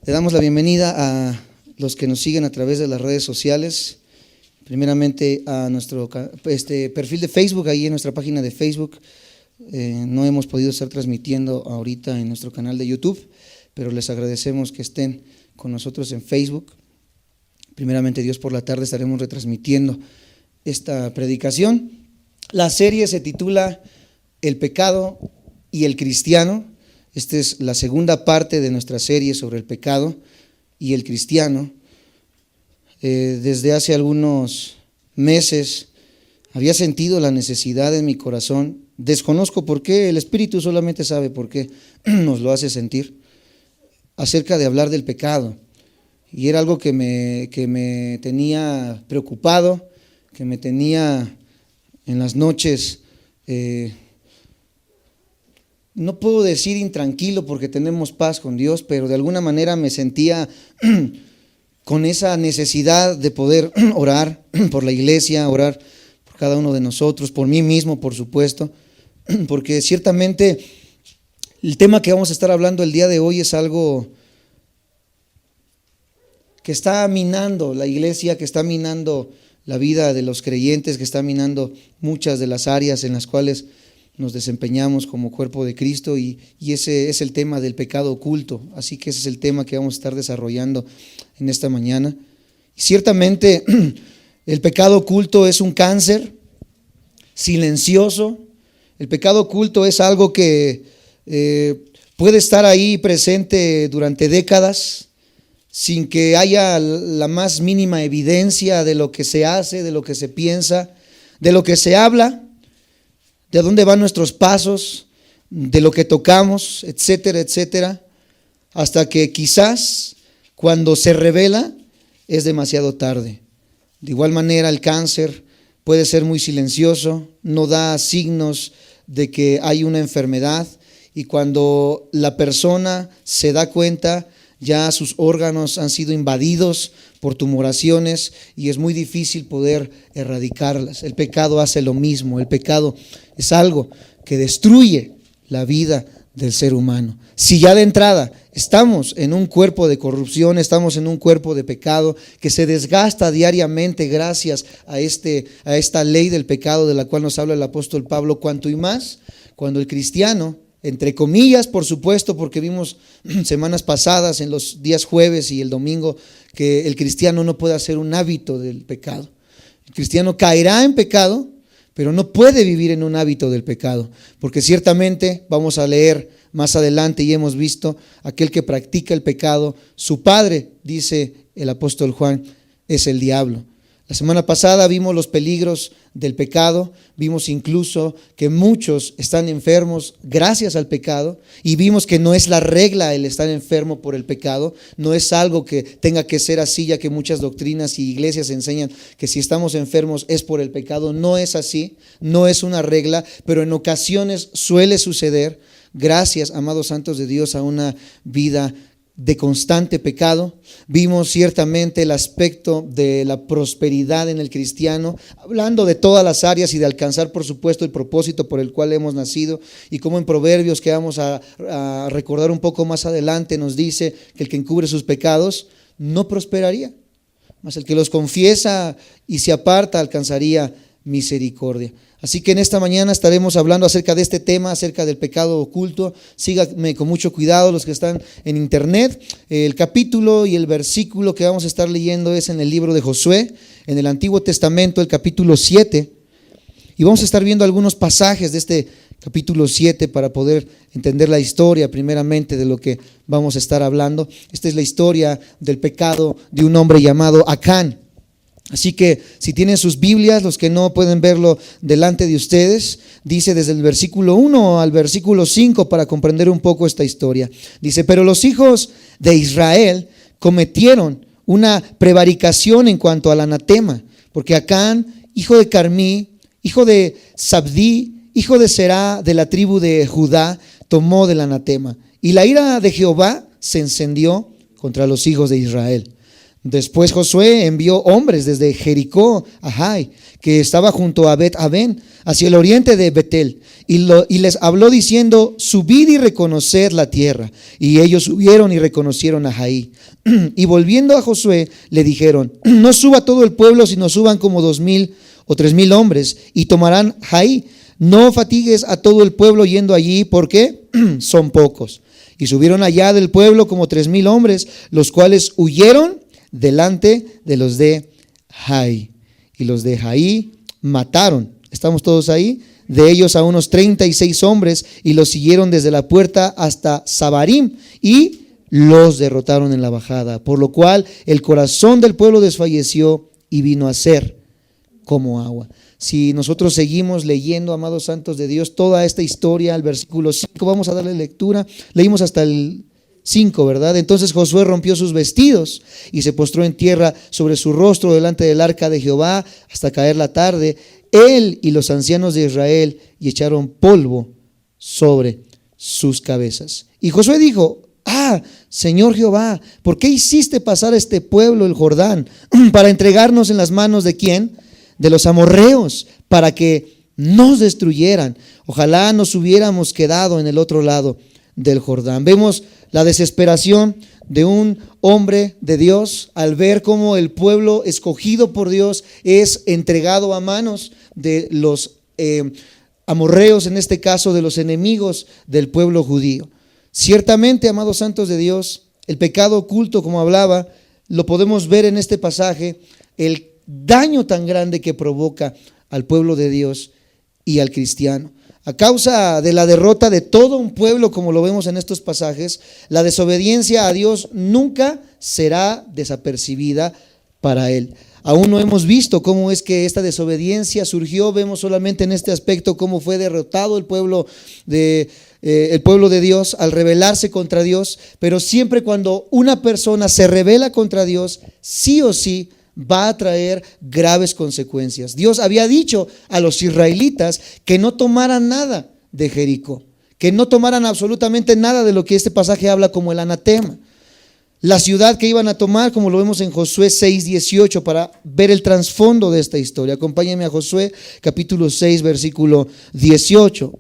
Le damos la bienvenida a los que nos siguen a través de las redes sociales. Primeramente a nuestro perfil de Facebook, ahí en nuestra página de Facebook. No hemos podido estar transmitiendo ahorita en nuestro canal de YouTube, pero les agradecemos que estén con nosotros en Facebook. Primeramente Dios, por la tarde estaremos retransmitiendo esta predicación. La serie se titula El pecado y el cristiano. Esta es la segunda parte de nuestra serie sobre el pecado y el cristiano. Desde hace algunos meses había sentido la necesidad en mi corazón, desconozco por qué, el Espíritu solamente sabe por qué nos lo hace sentir, acerca de hablar del pecado. Y era algo que me tenía preocupado, que me tenía en las noches, no puedo decir intranquilo porque tenemos paz con Dios, pero de alguna manera me sentía con esa necesidad de poder orar por la iglesia, orar por cada uno de nosotros, por mí mismo, por supuesto, porque ciertamente el tema que vamos a estar hablando el día de hoy es algo que está minando la iglesia, que está minando la vida de los creyentes, que está minando muchas de las áreas en las cuales nos desempeñamos como cuerpo de Cristo, y ese es el tema del pecado oculto. Así que ese es el tema que vamos a estar desarrollando en esta mañana. Y ciertamente el pecado oculto es un cáncer silencioso. El pecado oculto es algo que puede estar ahí presente durante décadas sin que haya la más mínima evidencia de lo que se hace, de lo que se piensa, de lo que se habla, de dónde van nuestros pasos, de lo que tocamos, etcétera, etcétera, hasta que quizás cuando se revela es demasiado tarde. De igual manera, el cáncer puede ser muy silencioso, no da signos de que hay una enfermedad, y cuando la persona se da cuenta, ya sus órganos han sido invadidos por tumoraciones y es muy difícil poder erradicarlas. El pecado hace lo mismo. El pecado es algo que destruye la vida del ser humano. Si ya de entrada estamos en un cuerpo de corrupción, estamos en un cuerpo de pecado que se desgasta diariamente gracias a esta ley del pecado de la cual nos habla el apóstol Pablo, cuanto y más cuando el cristiano, entre comillas, por supuesto, porque vimos semanas pasadas en los días jueves y el domingo que el cristiano no puede hacer un hábito del pecado. El cristiano caerá en pecado, pero no puede vivir en un hábito del pecado, porque ciertamente vamos a leer más adelante y hemos visto aquel que practica el pecado, su padre, dice el apóstol Juan, es el diablo. La semana pasada vimos los peligros del pecado, vimos incluso que muchos están enfermos gracias al pecado, y vimos que no es la regla el estar enfermo por el pecado, no es algo que tenga que ser así, ya que muchas doctrinas y iglesias enseñan que si estamos enfermos es por el pecado. No es así, no es una regla, pero en ocasiones suele suceder, gracias, amados santos de Dios, a una vida de constante pecado. Vimos ciertamente el aspecto de la prosperidad en el cristiano, hablando de todas las áreas y de alcanzar, por supuesto, el propósito por el cual hemos nacido, y como en Proverbios, que vamos a recordar un poco más adelante, nos dice que el que encubre sus pecados no prosperaría, mas el que los confiesa y se aparta alcanzaría misericordia. Así que en esta mañana estaremos hablando acerca de este tema, acerca del pecado oculto. Síganme con mucho cuidado los que están en internet. El capítulo y el versículo que vamos a estar leyendo es en el libro de Josué, en el Antiguo Testamento, el capítulo 7. Y vamos a estar viendo algunos pasajes de este capítulo 7 para poder entender la historia primeramente de lo que vamos a estar hablando. Esta es la historia del pecado de un hombre llamado Acán. Así que si tienen sus Biblias, los que no pueden verlo delante de ustedes, dice desde el versículo 1 al versículo 5 para comprender un poco esta historia. Dice: pero los hijos de Israel cometieron una prevaricación en cuanto al anatema, porque Acán, hijo de Carmí, hijo de Sabdí, hijo de Será, de la tribu de Judá, tomó del anatema. Y la ira de Jehová se encendió contra los hijos de Israel. Después Josué envió hombres desde Jericó a Jai, que estaba junto a Bet-Aven, hacia el oriente de Betel, y les habló diciendo: subid y reconoced la tierra. Y ellos subieron y reconocieron a Jai. Y volviendo a Josué, le dijeron: no suba todo el pueblo, sino suban como 2,000 o 3,000 hombres, y tomarán Jai. No fatigues a todo el pueblo yendo allí, porque son pocos. Y subieron allá del pueblo como 3,000 hombres, los cuales huyeron delante de los de Jai. Y los de Jai mataron, estamos todos ahí, de ellos a unos 36 hombres, y los siguieron desde la puerta hasta Sabarim, y los derrotaron en la bajada, por lo cual el corazón del pueblo desfalleció y vino a ser como agua. Si nosotros seguimos leyendo, amados santos de Dios, toda esta historia, al versículo 5, vamos a darle lectura. Leímos hasta el 5, ¿verdad? Entonces Josué rompió sus vestidos y se postró en tierra sobre su rostro delante del arca de Jehová hasta caer la tarde, él y los ancianos de Israel, y echaron polvo sobre sus cabezas. Y Josué dijo: Señor Jehová, ¿por qué hiciste pasar a este pueblo el Jordán para entregarnos en las manos de quién? De los amorreos, para que nos destruyeran. Ojalá nos hubiéramos quedado en el otro lado del Jordán. Vemos la desesperación de un hombre de Dios al ver cómo el pueblo escogido por Dios es entregado a manos de los amorreos, en este caso de los enemigos del pueblo judío. Ciertamente, amados santos de Dios, el pecado oculto, como hablaba, lo podemos ver en este pasaje, el daño tan grande que provoca al pueblo de Dios y al cristiano. A causa de la derrota de todo un pueblo, como lo vemos en estos pasajes, la desobediencia a Dios nunca será desapercibida para él. Aún no hemos visto cómo es que esta desobediencia surgió. Vemos solamente en este aspecto cómo fue derrotado el pueblo de Dios al rebelarse contra Dios. Pero siempre cuando una persona se rebela contra Dios, sí o sí va a traer graves consecuencias. Dios había dicho a los israelitas que no tomaran nada de Jericó, que no tomaran absolutamente nada de lo que este pasaje habla como el anatema. La ciudad que iban a tomar, como lo vemos en Josué 6:18, para ver el trasfondo de esta historia. Acompáñenme a Josué capítulo 6, versículo 18.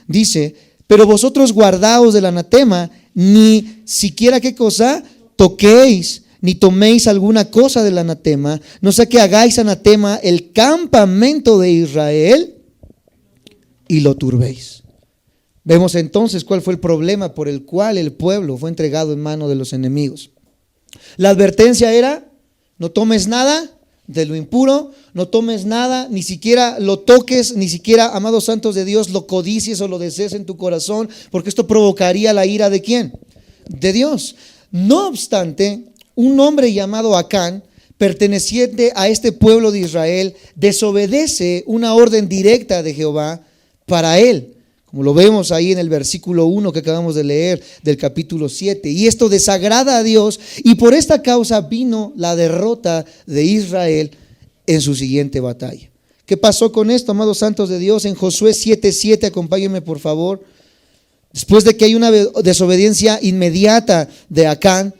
Dice: pero vosotros guardaos del anatema, ni siquiera qué cosa toquéis, ni toméis alguna cosa del anatema, no sea que hagáis anatema el campamento de Israel y lo turbéis. Vemos entonces cuál fue el problema por el cual el pueblo fue entregado en manos de los enemigos. La advertencia era: no tomes nada de lo impuro, no tomes nada, ni siquiera lo toques, ni siquiera, amados santos de Dios, lo codicies o lo desees en tu corazón, porque esto provocaría la ira ¿de quién? De Dios. No obstante, un hombre llamado Acán, perteneciente a este pueblo de Israel, desobedece una orden directa de Jehová para él, como lo vemos ahí en el versículo 1 que acabamos de leer del capítulo 7. Y esto desagrada a Dios, y por esta causa vino la derrota de Israel en su siguiente batalla. ¿Qué pasó con esto, amados santos de Dios? En Josué 7:7, acompáñenme por favor. Después de que hay una desobediencia inmediata de Acán,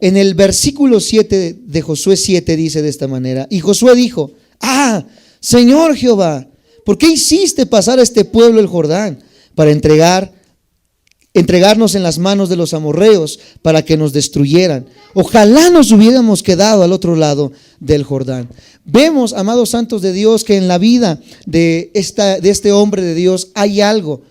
en el versículo 7 de Josué 7 dice de esta manera: y Josué dijo: Señor Jehová, ¿por qué hiciste pasar a este pueblo el Jordán para entregarnos en las manos de los amorreos para que nos destruyeran? Ojalá nos hubiéramos quedado al otro lado del Jordán. Vemos, amados santos de Dios, que en la vida de este hombre de Dios hay algo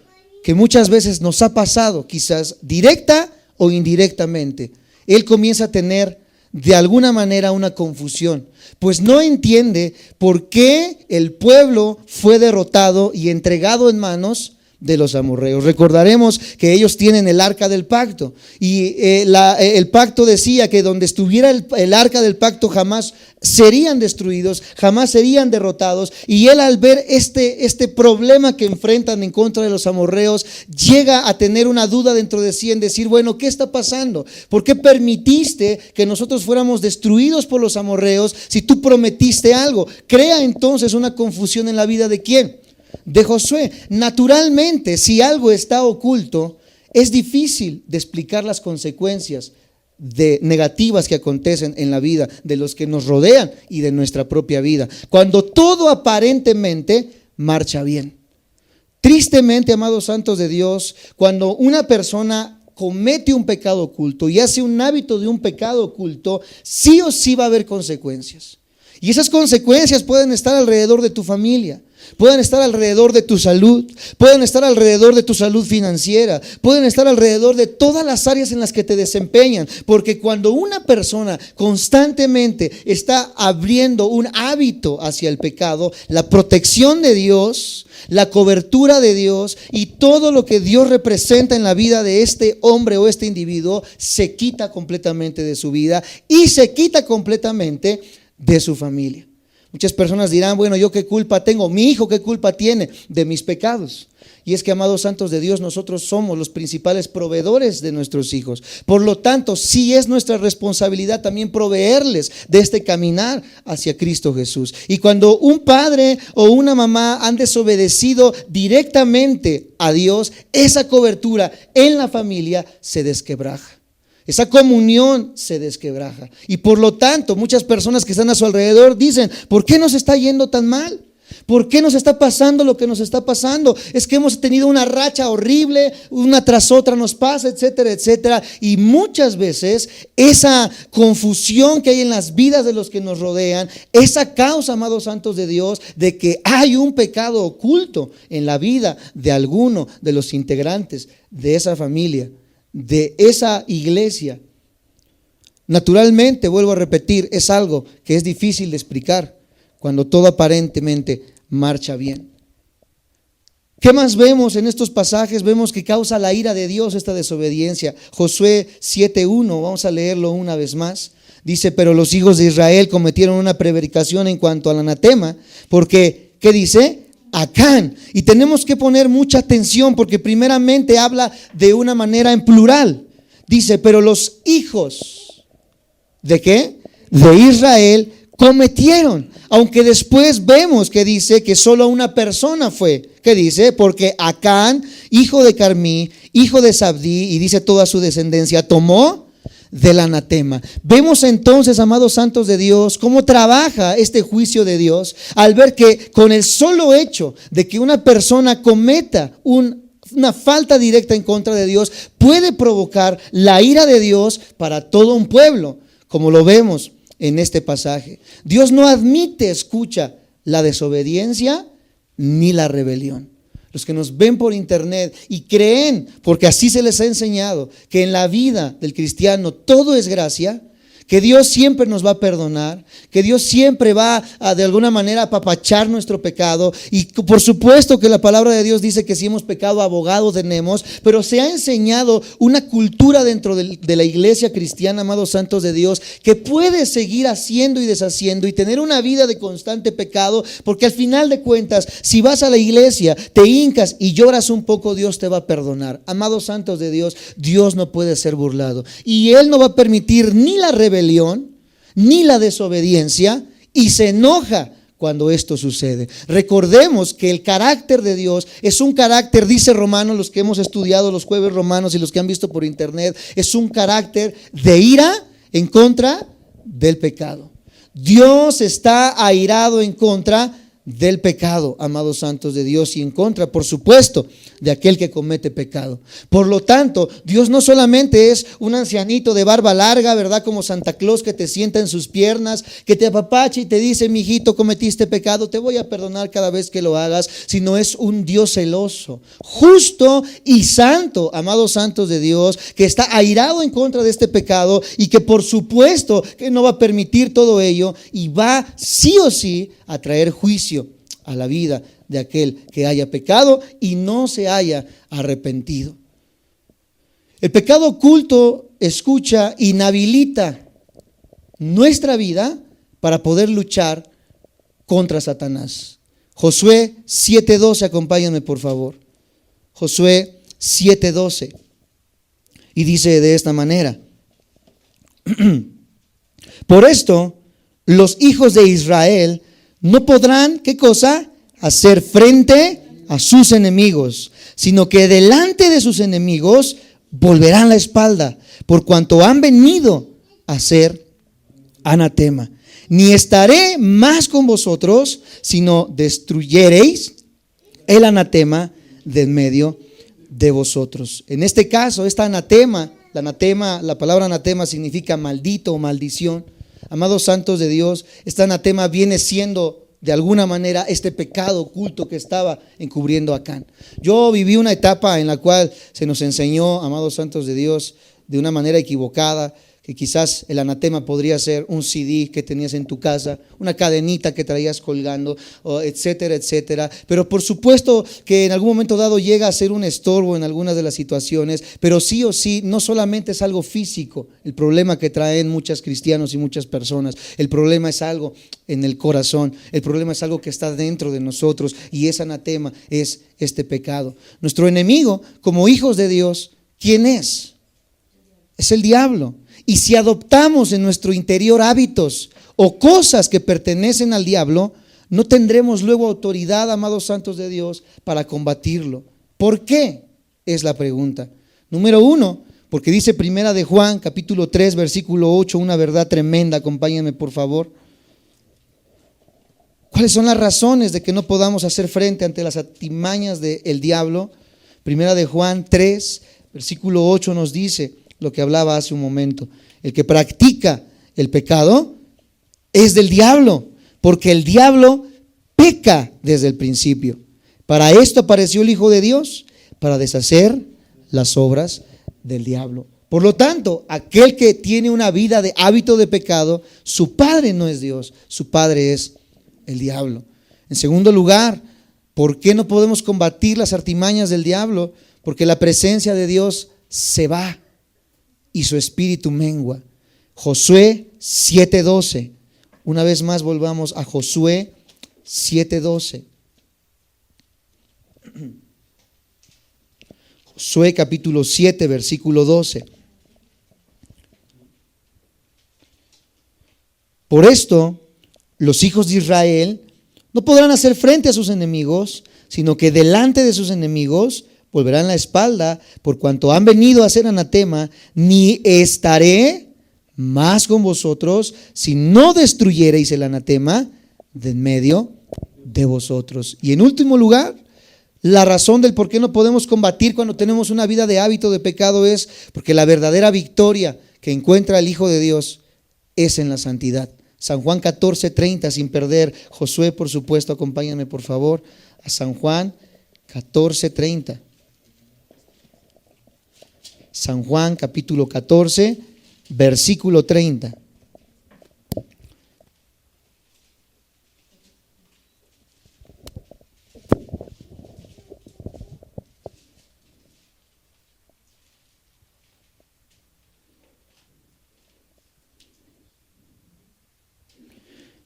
que muchas veces nos ha pasado, quizás directa o indirectamente. Él comienza a tener de alguna manera una confusión, pues no entiende por qué el pueblo fue derrotado y entregado en manos de los amorreos. Recordaremos que ellos tienen el arca del pacto, y el pacto decía que donde estuviera el arca del pacto jamás serían destruidos, jamás serían derrotados. Y él, al ver este problema que enfrentan en contra de los amorreos, llega a tener una duda dentro de sí en decir: bueno, ¿qué está pasando? ¿Por qué permitiste que nosotros fuéramos destruidos por los amorreos si tú prometiste algo? Crea entonces una confusión en la vida ¿de quién? De Josué. Naturalmente, si algo está oculto, es difícil de explicar las consecuencias negativas que acontecen en la vida de los que nos rodean y de nuestra propia vida. Cuando todo aparentemente marcha bien. Tristemente, amados santos de Dios, cuando una persona comete un pecado oculto y hace un hábito de un pecado oculto, sí o sí va a haber consecuencias. Y esas consecuencias pueden estar alrededor de tu familia, pueden estar alrededor de tu salud, pueden estar alrededor de tu salud financiera, pueden estar alrededor de todas las áreas en las que te desempeñan. Porque cuando una persona constantemente está abriendo un hábito hacia el pecado, la protección de Dios, la cobertura de Dios y todo lo que Dios representa en la vida de este hombre o este individuo se quita completamente de su vida y se quita completamente de su familia. Muchas personas dirán, bueno, ¿yo qué culpa tengo? Mi hijo, ¿qué culpa tiene de mis pecados? Y es que, amados santos de Dios, nosotros somos los principales proveedores de nuestros hijos. Por lo tanto, sí es nuestra responsabilidad también proveerles de este caminar hacia Cristo Jesús. Y cuando un padre o una mamá han desobedecido directamente a Dios, esa cobertura en la familia se desquebraja. Esa comunión se desquebraja. Y por lo tanto, muchas personas que están a su alrededor dicen, ¿por qué nos está yendo tan mal? ¿Por qué nos está pasando lo que nos está pasando? Es que hemos tenido una racha horrible, una tras otra nos pasa, etcétera, etcétera. Y muchas veces esa confusión que hay en las vidas de los que nos rodean, esa causa, amados santos de Dios, de que hay un pecado oculto en la vida de alguno de los integrantes de esa familia, de esa iglesia. Naturalmente, vuelvo a repetir, es algo que es difícil de explicar cuando todo aparentemente marcha bien. ¿Qué más vemos en estos pasajes? Vemos que causa la ira de Dios esta desobediencia. Josué 7:1, vamos a leerlo una vez más. Dice, pero los hijos de Israel cometieron una prevaricación en cuanto al anatema, porque, ¿qué dice? Acán. Y tenemos que poner mucha atención porque primeramente habla de una manera en plural. Dice, pero los hijos ¿de qué? De Israel cometieron. Aunque después vemos que dice que solo una persona fue. ¿Qué dice? Porque Acán, hijo de Carmí, hijo de Sabdí, y dice toda su descendencia, tomó del anatema. Vemos entonces, amados santos de Dios, cómo trabaja este juicio de Dios al ver que con el solo hecho de que una persona cometa una falta directa en contra de Dios puede provocar la ira de Dios para todo un pueblo, como lo vemos en este pasaje. Dios no admite, escucha, la desobediencia ni la rebelión. Los que nos ven por internet y creen, porque así se les ha enseñado, que en la vida del cristiano todo es gracia, que Dios siempre nos va a perdonar, que Dios siempre va a de alguna manera apapachar nuestro pecado. Y por supuesto que la palabra de Dios dice que si hemos pecado, abogado tenemos, pero se ha enseñado una cultura dentro de la iglesia cristiana, amados santos de Dios, que puede seguir haciendo y deshaciendo y tener una vida de constante pecado, porque al final de cuentas, si vas a la iglesia, te hincas y lloras un poco, Dios te va a perdonar. Amados santos de Dios, Dios no puede ser burlado y Él no va a permitir ni la rebelión ni la desobediencia, y se enoja cuando esto sucede. Recordemos que el carácter de Dios es un carácter, dice Romanos, los que hemos estudiado los jueves romanos y los que han visto por internet, es un carácter de ira en contra del pecado. Dios está airado en contra del pecado, amados santos de Dios, y en contra, por supuesto, de aquel que comete pecado. Por lo tanto, Dios no solamente es un ancianito de barba larga, ¿verdad? Como Santa Claus, que te sienta en sus piernas, que te apapacha y te dice, mijito, cometiste pecado, te voy a perdonar cada vez que lo hagas, sino es un Dios celoso, justo y santo, amados santos de Dios, que está airado en contra de este pecado y que por supuesto que no va a permitir todo ello y va sí o sí a traer juicio a la vida de aquel que haya pecado y no se haya arrepentido. El pecado oculto, escucha, inhabilita nuestra vida para poder luchar contra Satanás. Josué 7:12, acompáñame por favor. Josué 7:12. Y dice de esta manera: por esto los hijos de Israel no podrán, ¿qué cosa? Hacer frente a sus enemigos, sino que delante de sus enemigos volverán la espalda, por cuanto han venido a ser anatema. Ni estaré más con vosotros, sino destruyereis el anatema de en medio de vosotros. En este caso, esta anatema, la palabra anatema significa maldito o maldición. Amados santos de Dios, este anatema viene siendo de alguna manera este pecado oculto que estaba encubriendo a Acán. Yo viví una etapa en la cual se nos enseñó, amados santos de Dios, de una manera equivocada, que quizás el anatema podría ser un CD que tenías en tu casa, una cadenita que traías colgando, etcétera, etcétera. Pero por supuesto que en algún momento dado llega a ser un estorbo en algunas de las situaciones, pero sí o sí, no solamente es algo físico, el problema que traen muchos cristianos y muchas personas, el problema es algo en el corazón, el problema es algo que está dentro de nosotros, y ese anatema es este pecado. Nuestro enemigo, como hijos de Dios, ¿quién es? Es el diablo. Y si adoptamos en nuestro interior hábitos o cosas que pertenecen al diablo, no tendremos luego autoridad, amados santos de Dios, para combatirlo. ¿Por qué? Es la pregunta. Número 1, porque dice Primera de Juan, capítulo 3, versículo 8, una verdad tremenda. Acompáñenme, por favor. ¿Cuáles son las razones de que no podamos hacer frente ante las artimañas del diablo? Primera de Juan 3, versículo 8 nos dice lo que hablaba hace un momento. El que practica el pecado es del diablo, porque el diablo peca desde el principio. Para esto apareció el Hijo de Dios, para deshacer las obras del diablo. Por lo tanto, aquel que tiene una vida de hábito de pecado, su padre no es Dios, su padre es el diablo. En segundo lugar, ¿por qué no podemos combatir las artimañas del diablo? Porque la presencia de Dios se va y su espíritu mengua. Josué 7:12. Una vez más volvamos a Josué 7:12. Josué capítulo 7, versículo 12. Por esto, los hijos de Israel no podrán hacer frente a sus enemigos, sino que delante de sus enemigos volverán la espalda, por cuanto han venido a ser anatema. Ni estaré más con vosotros, si no destruyereis el anatema de en medio de vosotros. Y en último lugar, la razón del por qué no podemos combatir cuando tenemos una vida de hábito de pecado es porque la verdadera victoria que encuentra el Hijo de Dios es en la santidad. San Juan 14:30, sin perder Josué, por supuesto, acompáñame por favor a San Juan 14:30. San Juan capítulo 14, versículo 30.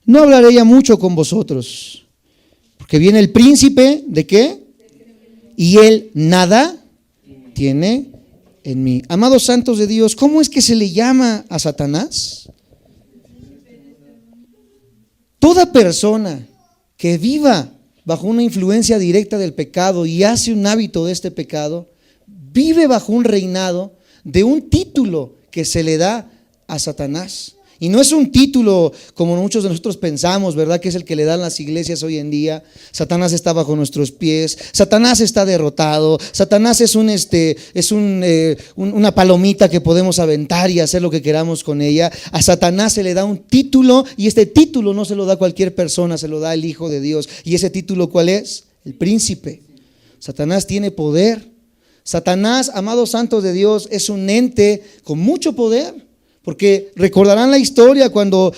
No hablaré ya mucho con vosotros, porque viene el príncipe, ¿de qué? Y él nada tiene en mí. Amados santos de Dios, ¿cómo es que se le llama a Satanás? Toda persona que viva bajo una influencia directa del pecado y hace un hábito de este pecado, vive bajo un reinado de un título que se le da a Satanás. Y no es un título como muchos de nosotros pensamos, ¿verdad? Que es el que le dan las iglesias hoy en día. Satanás está bajo nuestros pies. Satanás está derrotado. Satanás es una palomita que podemos aventar y hacer lo que queramos con ella. A Satanás se le da un título, y este título no se lo da cualquier persona, se lo da el Hijo de Dios. ¿Y ese título cuál es? El príncipe. Satanás tiene poder. Satanás, amados santos de Dios, es un ente con mucho poder. Porque recordarán la historia cuando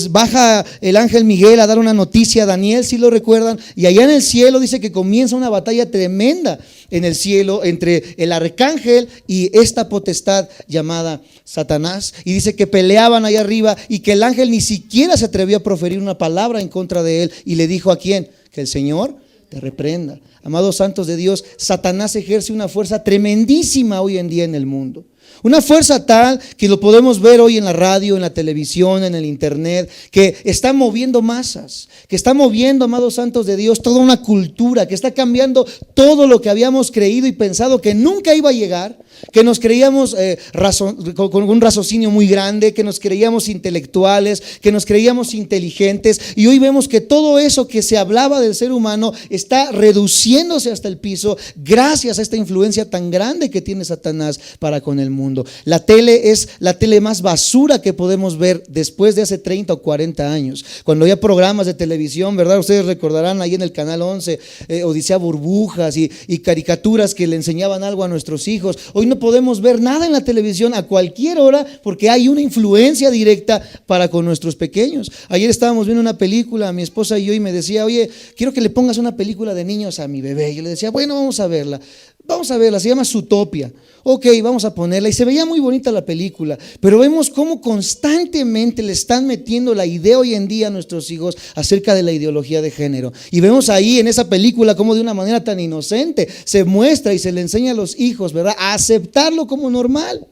baja el ángel Miguel a dar una noticia a Daniel, si lo recuerdan, y allá en el cielo dice que comienza una batalla tremenda en el cielo entre el arcángel y esta potestad llamada Satanás, y dice que peleaban allá arriba y que el ángel ni siquiera se atrevió a proferir una palabra en contra de él, y le dijo ¿a quién? Que el Señor te reprenda. Amados santos de Dios, Satanás ejerce una fuerza tremendísima hoy en día en el mundo. Una fuerza tal que lo podemos ver hoy en la radio, en la televisión, en el internet, que está moviendo masas, que está moviendo, amados santos de Dios, toda una cultura, que está cambiando todo lo que habíamos creído y pensado que nunca iba a llegar, que nos creíamos con un raciocinio muy grande, que nos creíamos intelectuales, que nos creíamos inteligentes, y hoy vemos que todo eso que se hablaba del ser humano está reduciéndose hasta el piso gracias a esta influencia tan grande que tiene Satanás para con el mundo. La tele es la tele más basura que podemos ver después de hace 30 o 40 años, cuando había programas de televisión, ¿verdad? Ustedes recordarán ahí en el Canal 11, Odisea Burbujas y caricaturas que le enseñaban algo a nuestros hijos. Hoy no podemos ver nada en la televisión a cualquier hora porque hay una influencia directa para con nuestros pequeños. Ayer estábamos viendo una película, mi esposa y yo, y me decía, oye, quiero que le pongas una película de niños a mi bebé. Yo le decía, bueno, vamos a verla, se llama Zootopia. Ok, vamos a ponerla. Y se veía muy bonita la película, pero vemos cómo constantemente le están metiendo la idea hoy en día a nuestros hijos acerca de la ideología de género. Y vemos ahí en esa película cómo de una manera tan inocente se muestra y se le enseña a los hijos, ¿verdad?, a aceptarlo como normal.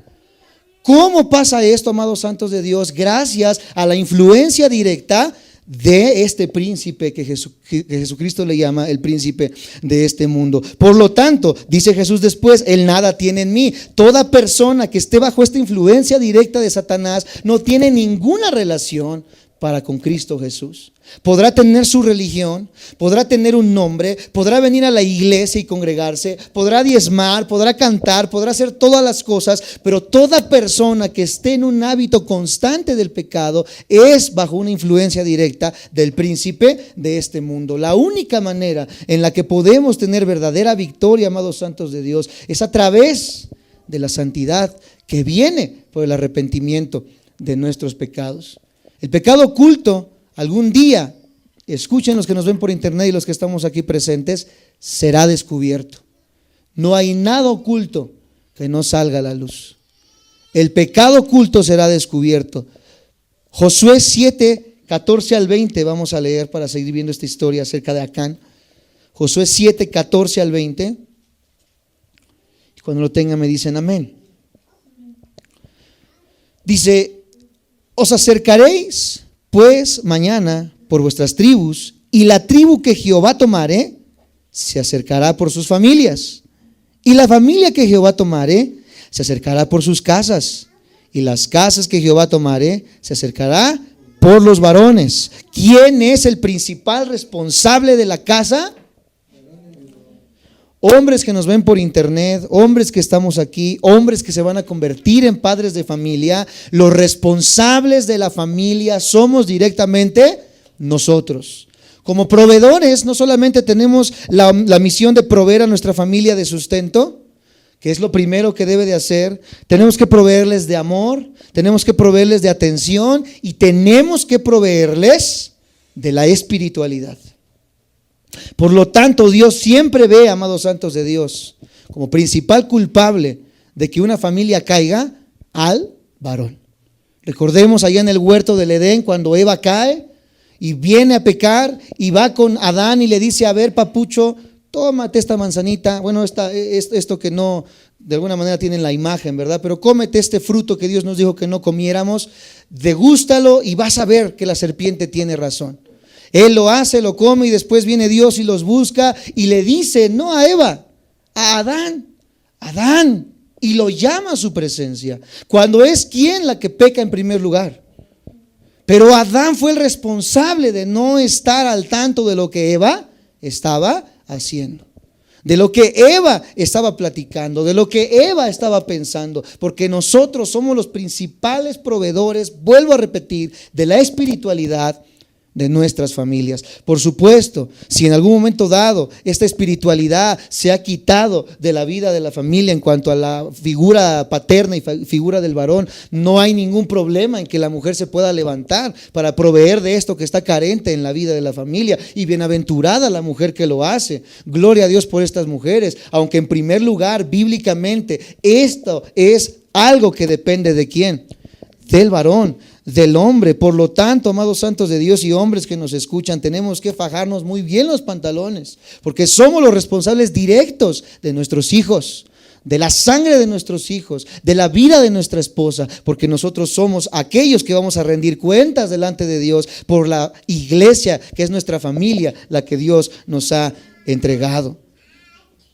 ¿Cómo pasa esto, amados santos de Dios? Gracias a la influencia directa de este príncipe que Jesucristo le llama el príncipe de este mundo. Por lo tanto, dice Jesús después, él nada tiene en mí. Toda persona que esté bajo esta influencia directa de Satanás no tiene ninguna relación para con Cristo Jesús. Podrá tener su religión, podrá tener un nombre, podrá venir a la iglesia y congregarse, podrá diezmar, podrá cantar, podrá hacer todas las cosas, pero toda persona que esté en un hábito constante del pecado es bajo una influencia directa del príncipe de este mundo. La única manera en la que podemos tener verdadera victoria, amados santos de Dios, es a través de la santidad que viene por el arrepentimiento de nuestros pecados. El pecado oculto, algún día, escuchen los que nos ven por internet y los que estamos aquí presentes, será descubierto. No hay nada oculto que no salga a la luz. El pecado oculto será descubierto. Josué 7, 14 al 20, vamos a leer para seguir viendo esta historia acerca de Acán. Josué 7, 14 al 20. Y cuando lo tengan me dicen amén. Dice: os acercaréis pues mañana por vuestras tribus, y la tribu que Jehová tomare se acercará por sus familias, y la familia que Jehová tomare se acercará por sus casas, y las casas que Jehová tomare se acercará por los varones. ¿Quién es el principal responsable de la casa? Hombres que nos ven por internet, hombres que estamos aquí, hombres que se van a convertir en padres de familia. Los responsables de la familia somos directamente nosotros. Como proveedores, no solamente tenemos la misión de proveer a nuestra familia de sustento, que es lo primero que debe de hacer. Tenemos que proveerles de amor, tenemos que proveerles de atención y tenemos que proveerles de la espiritualidad. Por lo tanto, Dios siempre ve, amados santos de Dios, como principal culpable de que una familia caiga al varón. Recordemos allá en el huerto del Edén, cuando Eva cae y viene a pecar y va con Adán y le dice: a ver, papucho, tómate esta manzanita, bueno, esto que no, de alguna manera tienen la imagen, ¿verdad? Pero cómete este fruto que Dios nos dijo que no comiéramos, degústalo y vas a ver que la serpiente tiene razón. Él lo hace, lo come, y después viene Dios y los busca y le dice, no a Eva, a Adán, Adán, y lo llama a su presencia, cuando es quien la que peca en primer lugar. Pero Adán fue el responsable de no estar al tanto de lo que Eva estaba haciendo, de lo que Eva estaba platicando, de lo que Eva estaba pensando, porque nosotros somos los principales proveedores, vuelvo a repetir, de la espiritualidad de nuestras familias. Por supuesto, si en algún momento dado esta espiritualidad se ha quitado de la vida de la familia en cuanto a la figura paterna y figura del varón, no hay ningún problema en que la mujer se pueda levantar para proveer de esto que está carente en la vida de la familia, y bienaventurada la mujer que lo hace. Gloria a Dios por estas mujeres, aunque en primer lugar, bíblicamente, esto es algo que depende ¿de quién? Del varón, del hombre. Por lo tanto, amados santos de Dios y hombres que nos escuchan, tenemos que fajarnos muy bien los pantalones, porque somos los responsables directos de nuestros hijos, de la sangre de nuestros hijos, de la vida de nuestra esposa, porque nosotros somos aquellos que vamos a rendir cuentas delante de Dios por la iglesia, que es nuestra familia, la que Dios nos ha entregado.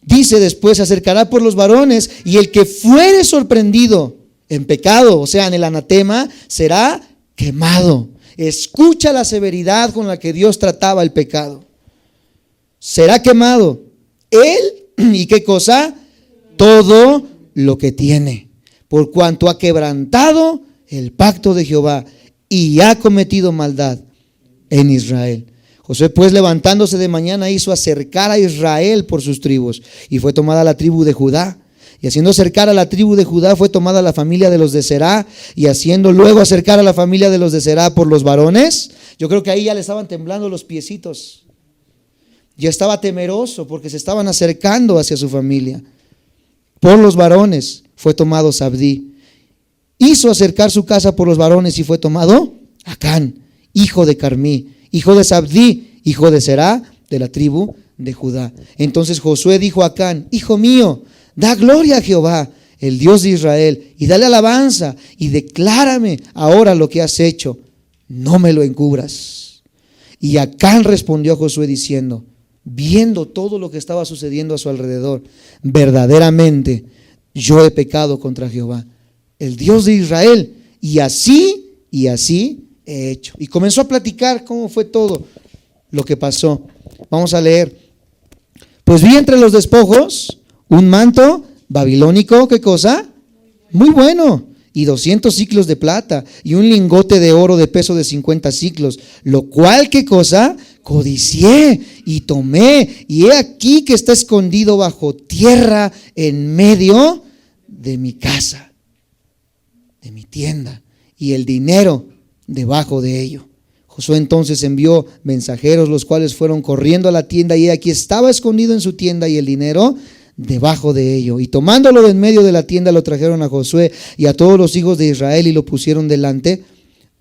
Dice después: se acercará por los varones, y el que fuere sorprendido en pecado, o sea, en el anatema, será quemado. Escucha la severidad con la que Dios trataba el pecado. Será quemado él, ¿y qué cosa? Todo lo que tiene, por cuanto ha quebrantado el pacto de Jehová y ha cometido maldad en Israel. Josué pues, levantándose de mañana, hizo acercar a Israel por sus tribus, y fue tomada la tribu de Judá. Y haciendo acercar a la tribu de Judá, fue tomada la familia de los de Será, y haciendo luego acercar a la familia de los de Será por los varones. Yo creo que ahí ya le estaban temblando los piecitos. Ya estaba temeroso porque se estaban acercando hacia su familia. Por los varones fue tomado Zabdí. Hizo acercar su casa por los varones, y fue tomado Acán, hijo de Carmí, hijo de Zabdí, hijo de Será, de la tribu de Judá. Entonces Josué dijo a Acán: hijo mío, da gloria a Jehová, el Dios de Israel, y dale alabanza, y declárame ahora lo que has hecho, no me lo encubras. Y Acán respondió a Josué diciendo, viendo todo lo que estaba sucediendo a su alrededor: verdaderamente yo he pecado contra Jehová, el Dios de Israel, y así he hecho. Y comenzó a platicar cómo fue todo lo que pasó. Vamos a leer. Pues vi entre los despojos un manto babilónico, ¿qué cosa? Muy bueno, y 200 siclos de plata, y un lingote de oro de peso de 50 siclos, lo cual, ¿qué cosa? Codicié y tomé, y he aquí que está escondido bajo tierra en medio de mi casa, de mi tienda, y el dinero debajo de ello. Josué entonces envió mensajeros, los cuales fueron corriendo a la tienda, y aquí estaba escondido en su tienda y el dinero debajo de ello. Y tomándolo de en medio de la tienda, lo trajeron a Josué y a todos los hijos de Israel, y lo pusieron delante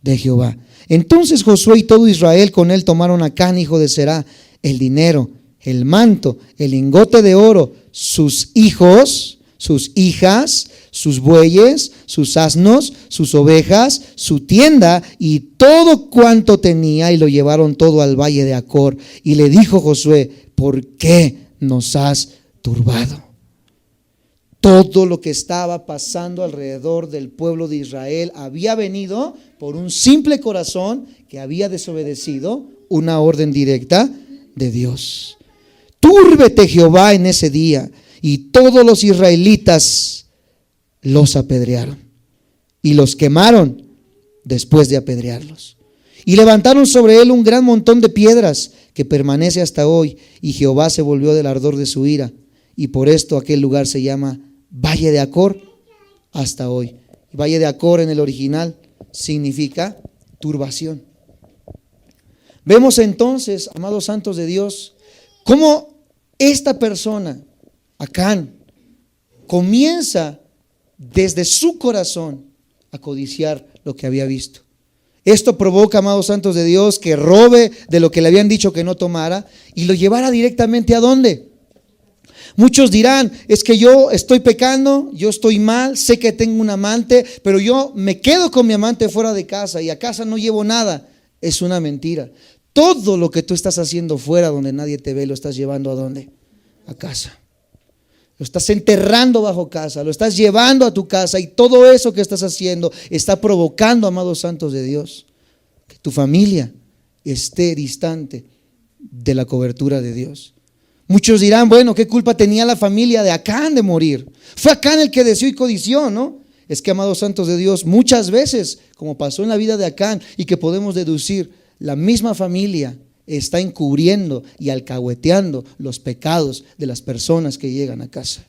de Jehová. Entonces Josué y todo Israel con él tomaron a Acán, hijo de Será, el dinero, el manto, el lingote de oro, sus hijos, sus hijas, sus bueyes, sus asnos, sus ovejas, su tienda y todo cuanto tenía, y lo llevaron todo al valle de Acor. Y le dijo Josué: ¿por qué nos has turbado? Todo lo que estaba pasando alrededor del pueblo de Israel había venido por un simple corazón que había desobedecido una orden directa de Dios. Túrbete Jehová en ese día, y todos los israelitas los apedrearon y los quemaron después de apedrearlos. Y levantaron sobre él un gran montón de piedras que permanece hasta hoy, y Jehová se volvió del ardor de su ira, y por esto aquel lugar se llama Valle de Acor hasta hoy. Valle de Acor en el original significa turbación. Vemos entonces, amados santos de Dios, cómo esta persona, Acán, comienza desde su corazón a codiciar lo que había visto. Esto provoca, amados santos de Dios, que robe de lo que le habían dicho que no tomara y lo llevara directamente ¿a dónde? Muchos dirán: es que yo estoy pecando, yo estoy mal, sé que tengo un amante, pero yo me quedo con mi amante fuera de casa y a casa no llevo nada. Es una mentira. Todo lo que tú estás haciendo fuera donde nadie te ve, lo estás llevando ¿a dónde? A casa. Lo estás enterrando bajo casa, lo estás llevando a tu casa, y todo eso que estás haciendo está provocando, amados santos de Dios, que tu familia esté distante de la cobertura de Dios. Muchos dirán: bueno, ¿qué culpa tenía la familia de Acán de morir? Fue Acán el que deseó y codició, ¿no? Es que, amados santos de Dios, muchas veces, como pasó en la vida de Acán y que podemos deducir, la misma familia está encubriendo y alcahueteando los pecados de las personas que llegan a casa.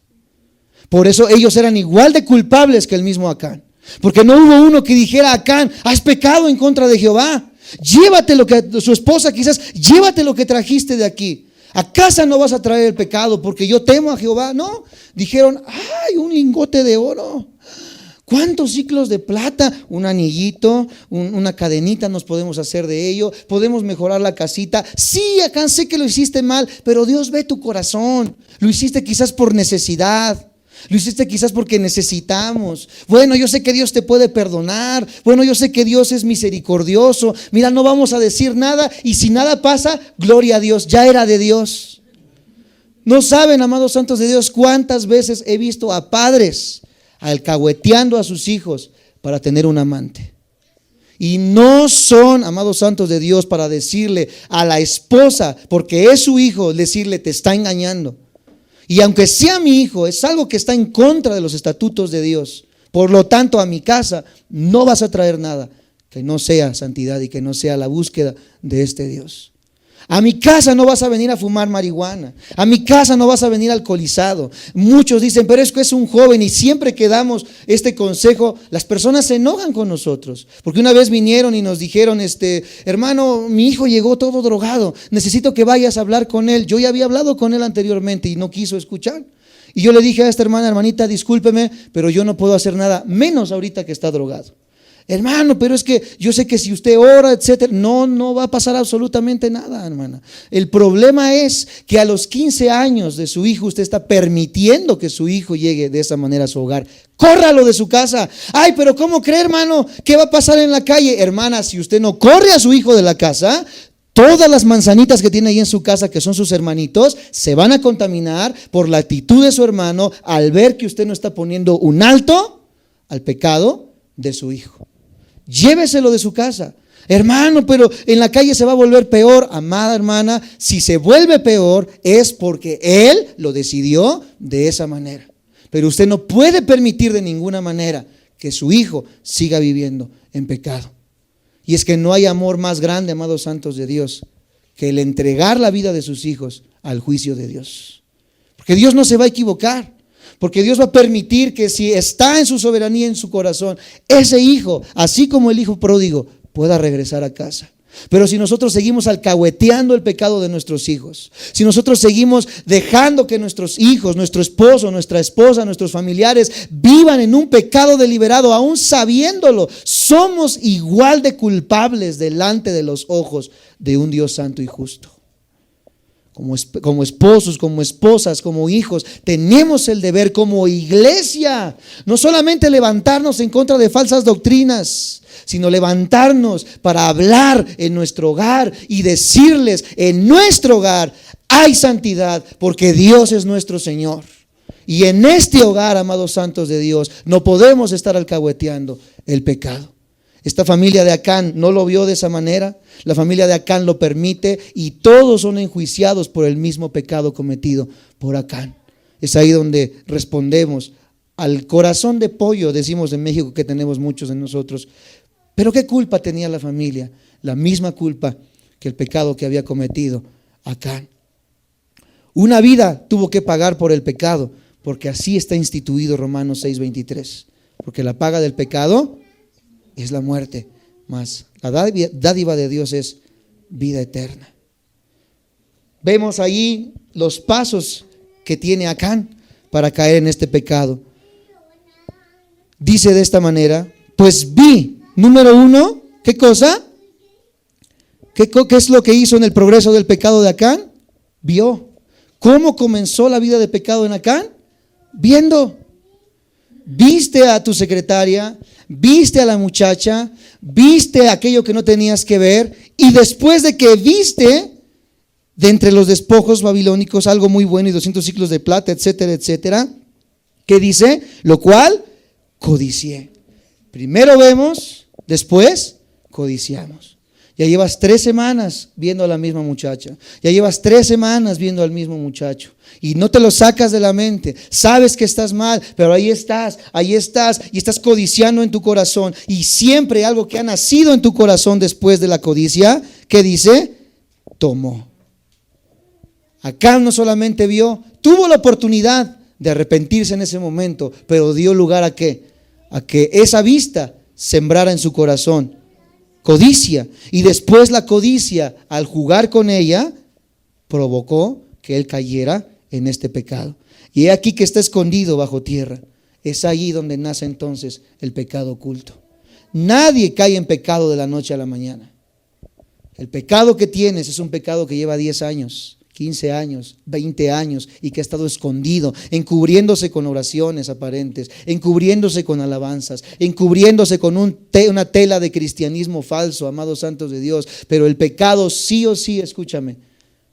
Por eso ellos eran igual de culpables que el mismo Acán, porque no hubo uno que dijera: Acán, has pecado en contra de Jehová, llévate lo que su esposa, quizás llévate lo que trajiste de aquí, a casa no vas a traer el pecado porque yo temo a Jehová. No, dijeron: ay, un lingote de oro, ¿cuántos ciclos de plata? Un anillito, una cadenita nos podemos hacer de ello, podemos mejorar la casita. Sí, Acán, sé que lo hiciste mal, pero Dios ve tu corazón, lo hiciste quizás por necesidad. Lo hiciste quizás porque necesitamos. Bueno, yo sé que Dios te puede perdonar. Bueno, yo sé que Dios es misericordioso. Mira, no vamos a decir nada y si nada pasa, gloria a Dios, ya era de Dios. No saben, amados santos de Dios, cuántas veces he visto a padres alcahueteando a sus hijos para tener un amante. Y no son, amados santos de Dios, para decirle a la esposa, porque es su hijo, decirle te está engañando. Y aunque sea mi hijo, es algo que está en contra de los estatutos de Dios. Por lo tanto, a mi casa no vas a traer nada que no sea santidad y que no sea la búsqueda de este Dios. A mi casa no vas a venir a fumar marihuana. A mi casa no vas a venir alcoholizado. Muchos dicen, pero es que es un joven, y siempre que damos este consejo, las personas se enojan con nosotros. Porque una vez vinieron y nos dijeron, hermano, mi hijo llegó todo drogado, necesito que vayas a hablar con él. Yo ya había hablado con él anteriormente y no quiso escuchar. Y yo le dije a esta hermanita, discúlpeme, pero yo no puedo hacer nada, menos ahorita que está drogado. Hermano, pero es que yo sé que si usted ora, etcétera, no va a pasar absolutamente nada, hermana. El problema es que a los 15 años de su hijo usted está permitiendo que su hijo llegue de esa manera a su hogar. Córralo de su casa. Ay, pero ¿cómo cree, hermano? ¿Qué va a pasar en la calle? Hermana, si usted no corre a su hijo de la casa, todas las manzanitas que tiene ahí en su casa, que son sus hermanitos, se van a contaminar por la actitud de su hermano al ver que usted no está poniendo un alto al pecado de su hijo. Lléveselo de su casa. Hermano, pero en la calle se va a volver peor. Amada hermana, si se vuelve peor es porque él lo decidió de esa manera. Pero usted no puede permitir de ninguna manera que su hijo siga viviendo en pecado. Y es que no hay amor más grande, amados santos de Dios, que el entregar la vida de sus hijos al juicio de Dios. Porque Dios no se va a equivocar. Porque Dios va a permitir que si está en su soberanía, en su corazón, ese hijo, así como el hijo pródigo, pueda regresar a casa. Pero si nosotros seguimos alcahueteando el pecado de nuestros hijos, si nosotros seguimos dejando que nuestros hijos, nuestro esposo, nuestra esposa, nuestros familiares vivan en un pecado deliberado, aún sabiéndolo, somos igual de culpables delante de los ojos de un Dios santo y justo. Como esposos, como esposas, como hijos, tenemos el deber como iglesia, no solamente levantarnos en contra de falsas doctrinas, sino levantarnos para hablar en nuestro hogar y decirles, en nuestro hogar hay santidad porque Dios es nuestro Señor. Y en este hogar, amados santos de Dios, no podemos estar alcahueteando el pecado. Esta familia de Acán no lo vio de esa manera. La familia de Acán lo permite y todos son enjuiciados por el mismo pecado cometido por Acán. Es ahí donde respondemos al corazón de pollo, decimos en México, que tenemos muchos de nosotros. Pero ¿qué culpa tenía la familia? La misma culpa que el pecado que había cometido Acán. Una vida tuvo que pagar por el pecado, porque así está instituido Romanos 6:23. Porque la paga del pecado es la muerte, mas la dádiva de Dios es vida eterna. Vemos ahí los pasos que tiene Acán para caer en este pecado. Dice de esta manera, pues vi, número 1, ¿qué cosa? ¿Qué es lo que hizo en el progreso del pecado de Acán? Vio. ¿Cómo comenzó la vida de pecado en Acán? Viendo. Viste a tu secretaria, viste a la muchacha, viste aquello que no tenías que ver, y después de que viste de entre los despojos babilónicos algo muy bueno y 200 ciclos de plata, etcétera, etcétera, ¿qué dice? Lo cual codicié. Primero vemos, después codiciamos. Ya llevas 3 semanas viendo a la misma muchacha. Ya llevas 3 semanas viendo al mismo muchacho. Y no te lo sacas de la mente. Sabes que estás mal, pero ahí estás. Y estás codiciando en tu corazón. Y siempre algo que ha nacido en tu corazón después de la codicia, ¿qué dice? Tomó. Acán no solamente vio, tuvo la oportunidad de arrepentirse en ese momento, pero dio lugar a qué? A que esa vista sembrara en su corazón codicia, y después la codicia, al jugar con ella, provocó que él cayera en este pecado. Y he aquí que está escondido bajo tierra. Es allí donde nace entonces el pecado oculto. Nadie cae en pecado de la noche a la mañana. El pecado que tienes es un pecado que lleva 10 años, 15 años, 20 años, y que ha estado escondido, encubriéndose con oraciones aparentes, encubriéndose con alabanzas, encubriéndose con una tela de cristianismo falso, amados santos de Dios. Pero el pecado sí o sí, escúchame,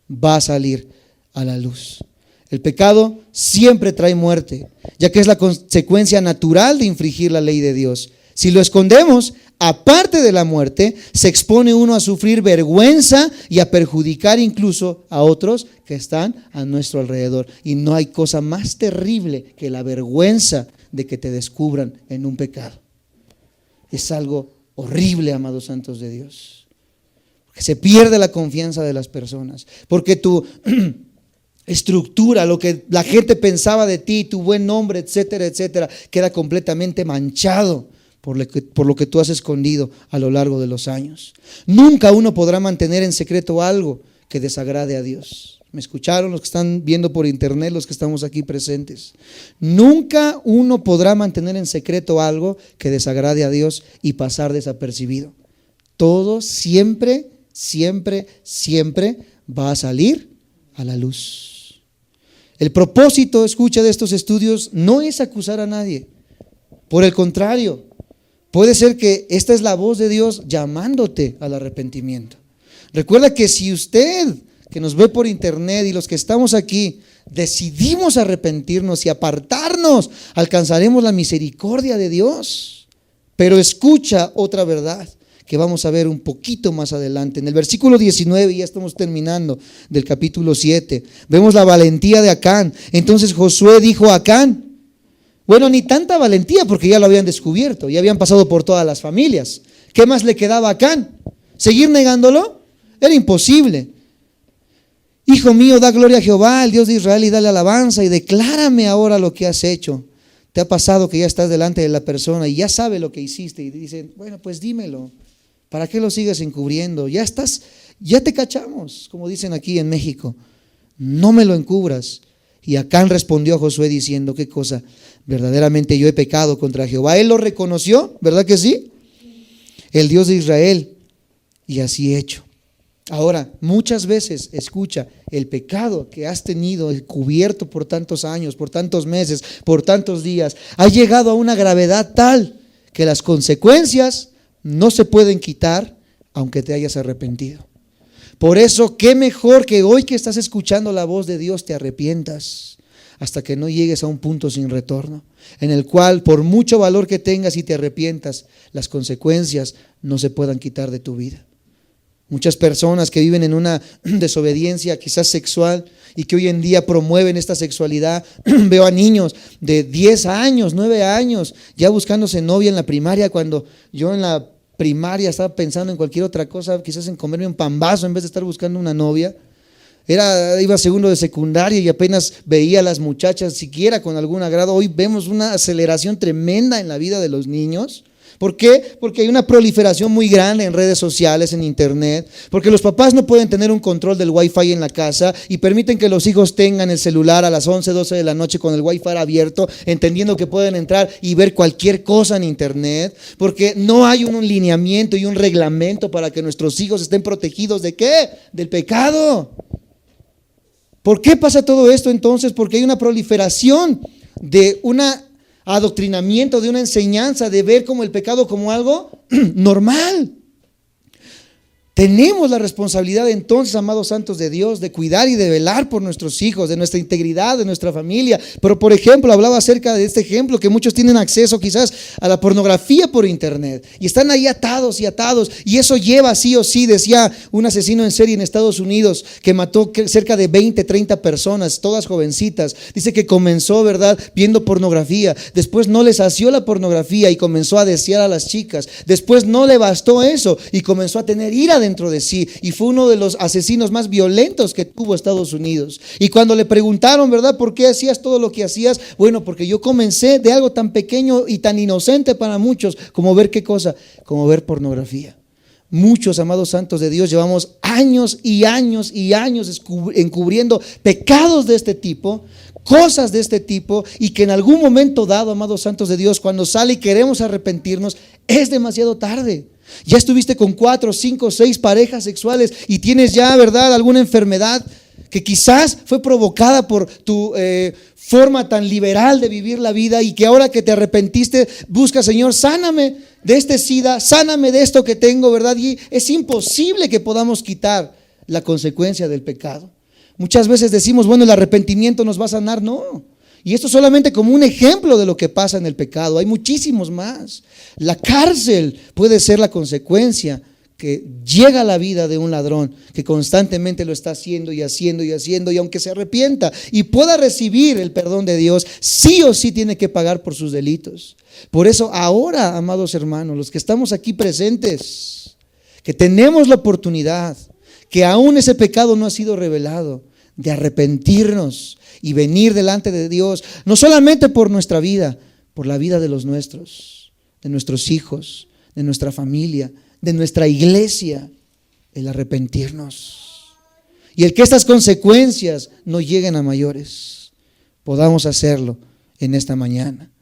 va a salir a la luz. El pecado siempre trae muerte, ya que es la consecuencia natural de infringir la ley de Dios. Si lo escondemos, aparte de la muerte, se expone uno a sufrir vergüenza y a perjudicar incluso a otros que están a nuestro alrededor. Y no hay cosa más terrible que la vergüenza de que te descubran en un pecado. Es algo horrible, amados santos de Dios. Porque se pierde la confianza de las personas. Porque tu estructura, lo que la gente pensaba de ti, tu buen nombre, etcétera, etcétera, queda completamente manchado por lo que tú has escondido a lo largo de los años. Nunca uno podrá mantener en secreto algo que desagrade a Dios. ¿Me escucharon los que están viendo por internet, los que estamos aquí presentes? Nunca uno podrá mantener en secreto algo que desagrade a Dios y pasar desapercibido. Todo siempre, siempre, siempre va a salir a la luz. El propósito, escucha, de estos estudios no es acusar a nadie. Por el contrario, puede ser que esta es la voz de Dios llamándote al arrepentimiento. Recuerda que si usted, que nos ve por internet, y los que estamos aquí, decidimos arrepentirnos y apartarnos, alcanzaremos la misericordia de Dios. Pero escucha otra verdad que vamos a ver un poquito más adelante. En el versículo 19, ya estamos terminando, del capítulo 7, vemos la valentía de Acán. Entonces Josué dijo a Acán, bueno, ni tanta valentía, porque ya lo habían descubierto, ya habían pasado por todas las familias. ¿Qué más le quedaba a Acán? ¿Seguir negándolo? Era imposible. Hijo mío, da gloria a Jehová, el Dios de Israel, y dale alabanza, y declárame ahora lo que has hecho. Te ha pasado que ya estás delante de la persona y ya sabe lo que hiciste, y dicen, bueno, pues dímelo. ¿Para qué lo sigues encubriendo? Ya te cachamos, como dicen aquí en México. No me lo encubras. Y Acán respondió a Josué diciendo, ¿qué cosa? Verdaderamente yo he pecado contra Jehová. Él lo reconoció, ¿verdad que sí? El Dios de Israel. Y así he hecho. Ahora, muchas veces, escucha, el pecado que has tenido cubierto por tantos años, por tantos meses, por tantos días, ha llegado a una gravedad tal que las consecuencias no se pueden quitar aunque te hayas arrepentido. Por eso, qué mejor que hoy que estás escuchando la voz de Dios te arrepientas hasta que no llegues a un punto sin retorno, en el cual por mucho valor que tengas y te arrepientas, las consecuencias no se puedan quitar de tu vida. Muchas personas que viven en una desobediencia quizás sexual y que hoy en día promueven esta sexualidad. Veo a niños de 10 años, 9 años, ya buscándose novia en la primaria, cuando yo en la primaria estaba pensando en cualquier otra cosa, quizás en comerme un pambazo en vez de estar buscando una novia. Iba a segundo de secundaria y apenas veía a las muchachas siquiera con algún agrado. Hoy vemos una aceleración tremenda en la vida de los niños. ¿Por qué? Porque hay una proliferación muy grande en redes sociales, en internet, porque los papás no pueden tener un control del wifi en la casa y permiten que los hijos tengan el celular a las 11, 12 de la noche con el wifi abierto, entendiendo que pueden entrar y ver cualquier cosa en internet, porque no hay un lineamiento y un reglamento para que nuestros hijos estén protegidos ¿de qué? Del pecado. ¿Por qué pasa todo esto entonces? Porque hay una proliferación de una adoctrinamiento, de una enseñanza de ver como el pecado como algo normal. Tenemos la responsabilidad entonces, amados santos de Dios, de cuidar y de velar por nuestros hijos, de nuestra integridad, de nuestra familia. Pero por ejemplo, hablaba acerca de este ejemplo, que muchos tienen acceso quizás a la pornografía por internet y están ahí atados y atados, y eso lleva sí o sí, decía un asesino en serie en Estados Unidos que mató cerca de 20, 30 personas, todas jovencitas. Dice que comenzó, ¿verdad?, viendo pornografía, después no le sació la pornografía y comenzó a desear a las chicas, después no le bastó eso y comenzó a tener ira dentro de sí, y fue uno de los asesinos más violentos que tuvo Estados Unidos. Y cuando le preguntaron, ¿verdad?, ¿por qué hacías todo lo que hacías? Bueno, porque yo comencé de algo tan pequeño y tan inocente para muchos como ver, ¿qué cosa? Como ver pornografía. Muchos, amados santos de Dios, llevamos años y años y años encubriendo pecados de este tipo, cosas de este tipo, y que en algún momento dado, amados santos de Dios, cuando sale y queremos arrepentirnos, es demasiado tarde. Ya estuviste con 4, 5, 6 parejas sexuales y tienes ya, ¿verdad?, alguna enfermedad que quizás fue provocada por tu forma tan liberal de vivir la vida, y que ahora que te arrepentiste, busca, Señor, sáname de este SIDA, sáname de esto que tengo, ¿verdad? Y es imposible que podamos quitar la consecuencia del pecado. Muchas veces decimos, bueno, el arrepentimiento nos va a sanar. No. Y esto solamente como un ejemplo de lo que pasa en el pecado. Hay muchísimos más. La cárcel puede ser la consecuencia que llega a la vida de un ladrón que constantemente lo está haciendo y haciendo y haciendo, y aunque se arrepienta y pueda recibir el perdón de Dios, sí o sí tiene que pagar por sus delitos. Por eso ahora, amados hermanos, los que estamos aquí presentes, que tenemos la oportunidad, que aún ese pecado no ha sido revelado, de arrepentirnos y venir delante de Dios, no solamente por nuestra vida, por la vida de los nuestros, de nuestros hijos, de nuestra familia, de nuestra iglesia, el arrepentirnos. Y el que estas consecuencias no lleguen a mayores, podamos hacerlo en esta mañana.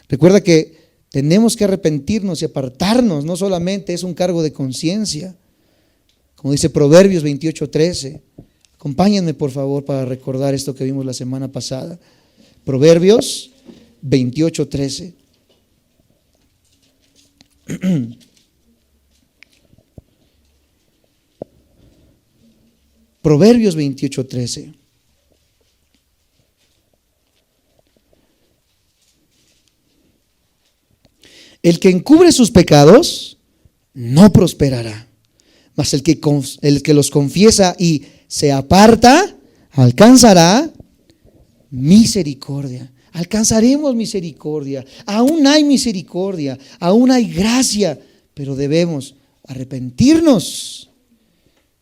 Recuerda que tenemos que arrepentirnos y apartarnos, no solamente es un cargo de conciencia, como dice Proverbios 28:13. Acompáñenme por favor para recordar esto que vimos la semana pasada. Proverbios 28:13. Proverbios 28:13. El que encubre sus pecados no prosperará, mas el que los confiesa y se aparta alcanzará misericordia. Alcanzaremos misericordia. Aún hay misericordia, aún hay gracia, pero debemos arrepentirnos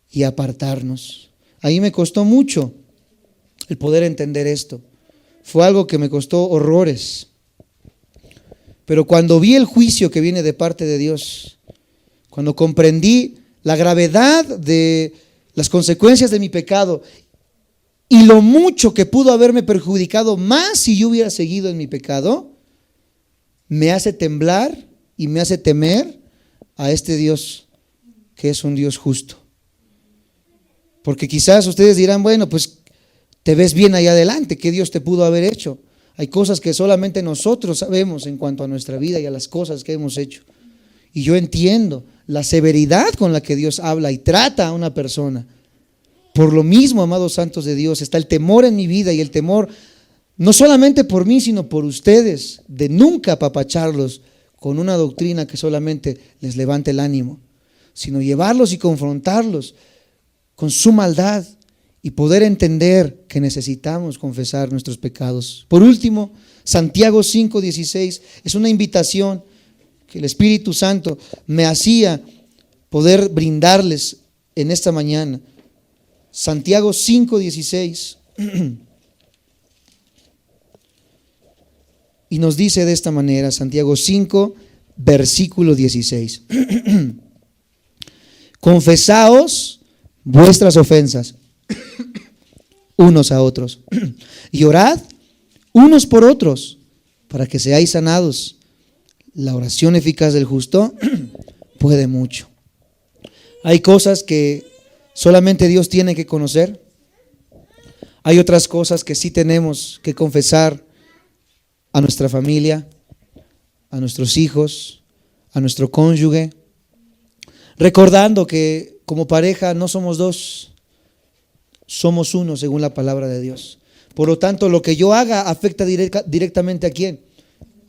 y apartarnos. A mí me costó mucho el poder entender esto. Fue algo que me costó horrores. Pero cuando vi el juicio que viene de parte de Dios, cuando comprendí la gravedad de las consecuencias de mi pecado y lo mucho que pudo haberme perjudicado más si yo hubiera seguido en mi pecado, me hace temblar y me hace temer a este Dios que es un Dios justo. Porque quizás ustedes dirán, bueno, pues te ves bien allá adelante, ¿qué Dios te pudo haber hecho? Hay cosas que solamente nosotros sabemos en cuanto a nuestra vida y a las cosas que hemos hecho. Y yo entiendo la severidad con la que Dios habla y trata a una persona. Por lo mismo, amados santos de Dios, está el temor en mi vida, y el temor no solamente por mí, sino por ustedes, de nunca apapacharlos con una doctrina que solamente les levante el ánimo, sino llevarlos y confrontarlos con su maldad y poder entender que necesitamos confesar nuestros pecados. Por último, Santiago 5:16 es una invitación que el Espíritu Santo me hacía poder brindarles en esta mañana. Santiago 5:16 y nos dice de esta manera, Santiago 5 versículo 16: confesaos vuestras ofensas unos a otros y orad unos por otros para que seáis sanados. La oración eficaz del justo puede mucho. Hay cosas que solamente Dios tiene que conocer. Hay otras cosas que sí tenemos que confesar a nuestra familia, a nuestros hijos, a nuestro cónyuge, recordando que como pareja no somos dos, somos uno según la palabra de Dios. Por lo tanto, lo que yo haga afecta directamente ¿a quién?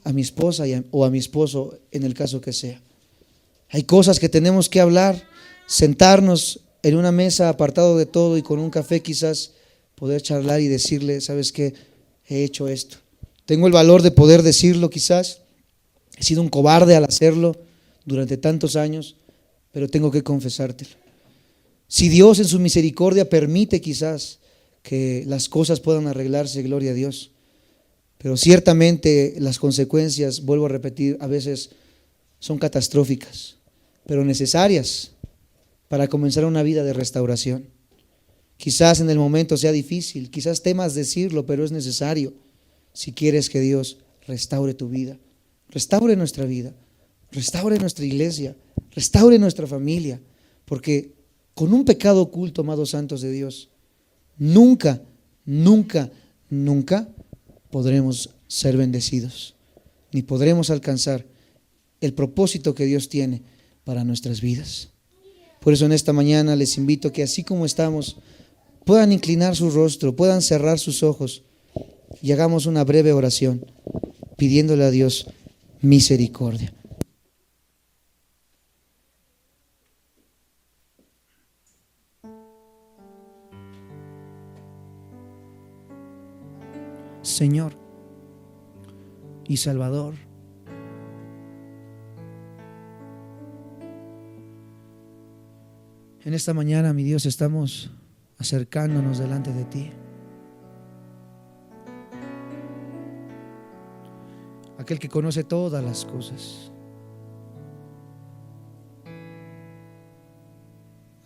A mi esposa o a mi esposo, en el caso que sea. Hay cosas que tenemos que hablar, sentarnos en una mesa apartado de todo y con un café quizás poder charlar y decirle, ¿sabes qué? He hecho esto. Tengo el valor de poder decirlo quizás. He sido un cobarde al hacerlo durante tantos años, pero tengo que confesártelo. Si Dios en su misericordia permite quizás que las cosas puedan arreglarse, gloria a Dios. Pero ciertamente las consecuencias, vuelvo a repetir, a veces son catastróficas, pero necesarias para comenzar una vida de restauración. Quizás en el momento sea difícil, quizás temas decirlo, pero es necesario si quieres que Dios restaure tu vida, restaure nuestra vida, restaure nuestra iglesia, restaure nuestra familia, porque con un pecado oculto, amados santos de Dios, nunca, nunca, nunca podremos ser bendecidos, ni podremos alcanzar el propósito que Dios tiene para nuestras vidas. Por eso en esta mañana les invito a que así como estamos, puedan inclinar su rostro, puedan cerrar sus ojos y hagamos una breve oración pidiéndole a Dios misericordia. Señor y Salvador, en esta mañana, mi Dios, estamos acercándonos delante de ti. Aquel que conoce todas las cosas,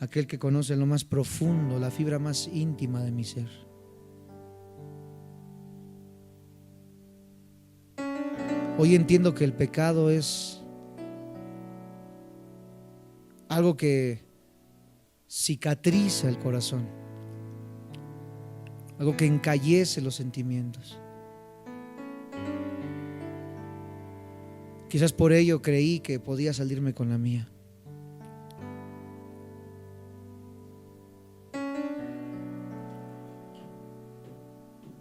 aquel que conoce lo más profundo, la fibra más íntima de mi ser. Hoy entiendo que el pecado es algo que cicatriza el corazón, algo que encallece los sentimientos. Quizás por ello creí que podía salirme con la mía.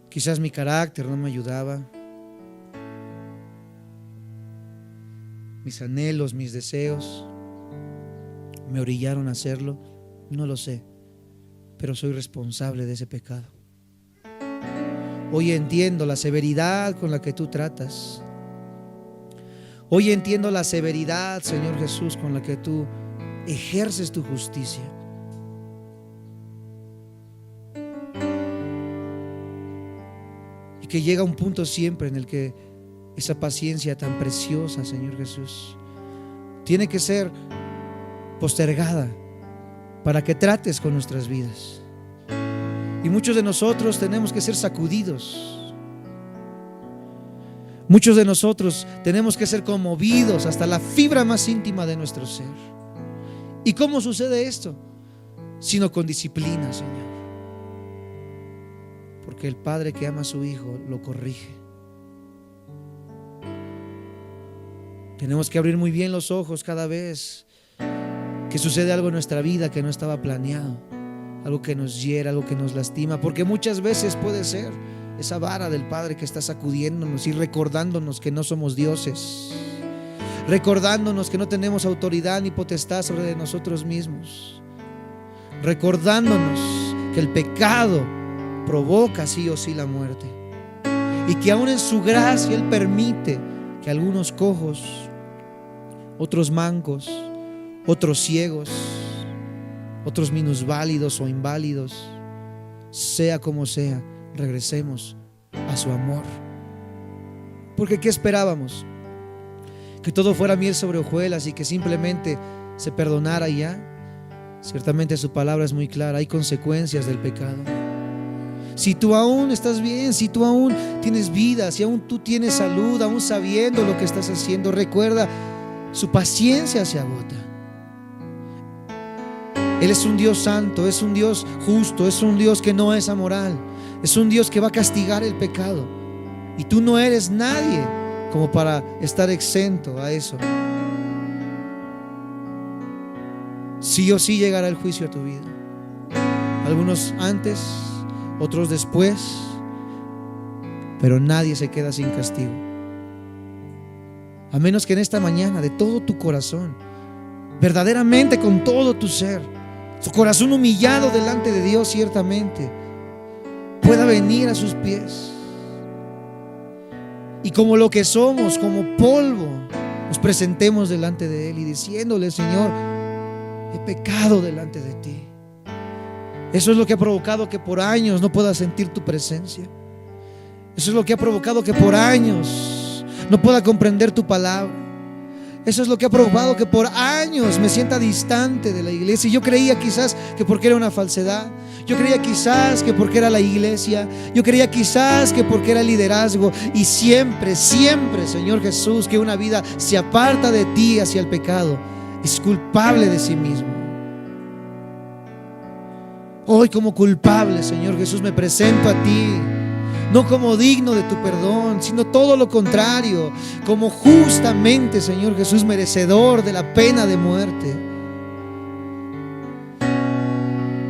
Quizás mi carácter no me ayudaba. Mis anhelos, mis deseos me orillaron a hacerlo. No lo sé, pero soy responsable de ese pecado. Hoy entiendo la severidad con la que tú tratas. Hoy entiendo la severidad, Señor Jesús, con la que tú ejerces tu justicia. Y que llega un punto siempre en el que esa paciencia tan preciosa, Señor Jesús, tiene que ser postergada para que trates con nuestras vidas. Y muchos de nosotros tenemos que ser sacudidos. Muchos de nosotros tenemos que ser conmovidos hasta la fibra más íntima de nuestro ser. ¿Y cómo sucede esto? Sino con disciplina, Señor. Porque el Padre que ama a su Hijo lo corrige. Tenemos que abrir muy bien los ojos cada vez que sucede algo en nuestra vida que no estaba planeado, algo que nos hiera, algo que nos lastima, porque muchas veces puede ser esa vara del Padre que está sacudiéndonos y recordándonos que no somos dioses, recordándonos que no tenemos autoridad ni potestad sobre nosotros mismos, recordándonos que el pecado provoca sí o sí la muerte, y que aún en su gracia Él permite que algunos cojos, otros mancos, otros ciegos, otros minusválidos o inválidos, sea como sea, regresemos a su amor. Porque ¿qué esperábamos? Que todo fuera miel sobre hojuelas y que simplemente se perdonara y ya. Ciertamente su palabra es muy clara, hay consecuencias del pecado. Si tú aún estás bien, si tú aún tienes vida, si aún tú tienes salud, aún sabiendo lo que estás haciendo, recuerda, su paciencia se agota. Él es un Dios santo, es un Dios justo, es un Dios que no es amoral, es un Dios que va a castigar el pecado. Y tú no eres nadie como para estar exento a eso. Sí o sí llegará el juicio a tu vida. Algunos antes, otros después, pero nadie se queda sin castigo. A menos que en esta mañana, de todo tu corazón, verdaderamente con todo tu ser, su corazón humillado delante de Dios, ciertamente pueda venir a sus pies y como lo que somos, como polvo, nos presentemos delante de Él y diciéndole: Señor, he pecado delante de ti. Eso es lo que ha provocado que por años no pueda sentir tu presencia. Eso es lo que ha provocado que por años no pueda comprender tu palabra. Eso es lo que ha provocado que por años me sienta distante de la iglesia. Y yo creía quizás que porque era una falsedad. Yo creía quizás que porque era la iglesia. Yo creía quizás que porque era el liderazgo. Y siempre, siempre, Señor Jesús, que una vida se aparta de ti hacia el pecado, es culpable de sí mismo. Hoy como culpable, Señor Jesús, me presento a ti, no como digno de tu perdón, sino todo lo contrario, como justamente, Señor Jesús, merecedor de la pena de muerte.